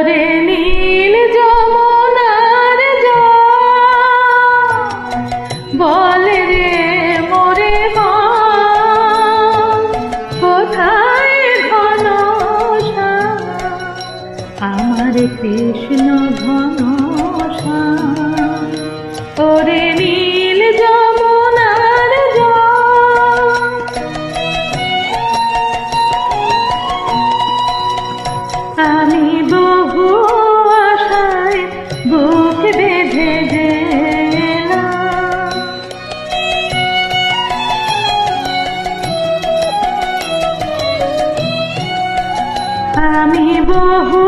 ওরে নীল যমুনার জল বলে রে মোরে মন কোথায় ঘন শ্যাম আমার কৃষ্ণ ঘন শ্যাম ওরে নীল যমুনার জল আমি বহু আশায় বুক বেঁধে গেলাম আমি বহু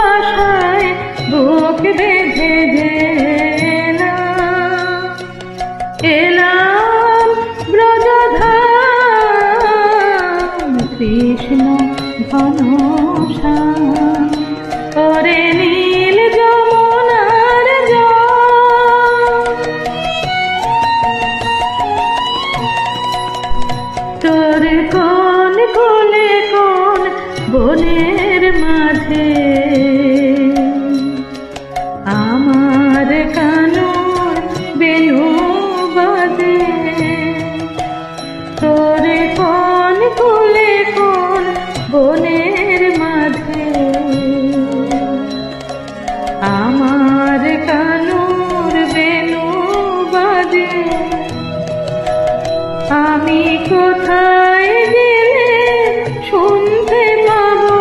আশায় বুক বেঁধে গেলাম এলাম ব্রজধাম কৃষ্ণ ঘন শ্যাম ওরে নীল যমুনার জল তোর কোন কোলে কোন বনের মাঝে আমার কানুর বেনু বাজে তোর কোন কোলে কোন বনের মাঝে আমার কানুর বেনু বাজে আমি কোথায় গেলে শুনতে পাবো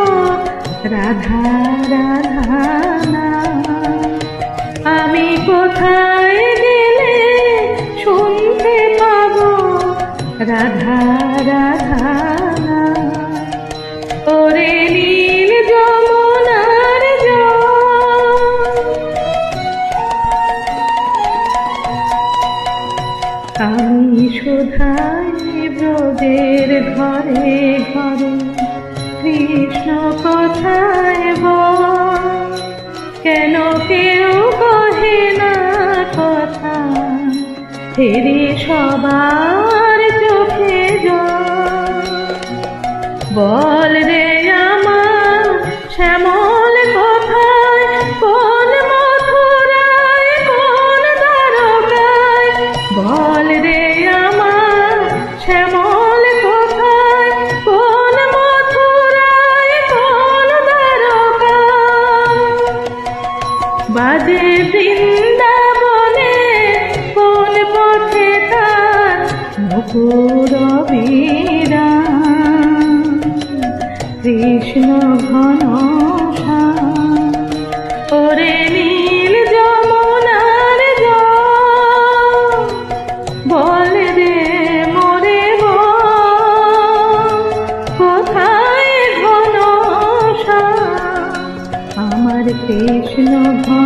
রাধা রাধা নাম আমি কোথায় গেলে শুনতে পাবো রাধা রাধা নাম ওরে নীল যমুনার জল আমি শোধাই ব্রজের ঘরে ঘরে কৃষ্ণ কোথায় বল কেন কেউ কহে না কথা ফেরে সবার চোখে জল বল রে আমার শ্যামল কোথায় কোন মথুরায় কোন দ্বারকায় বল রে আমার শ্যামল কোথায় কোন মথুরায় কোন দ্বারকায় বাজে বৃন্দাবনে কোন পথে তার মুকুর বিরাম কৃষ্ণ ঘন শ্যাম ওরে নীল যমুনার জল বল রে মোরে মন কোথায় ঘন শ্যাম আমার কৃষ্ণ ঘন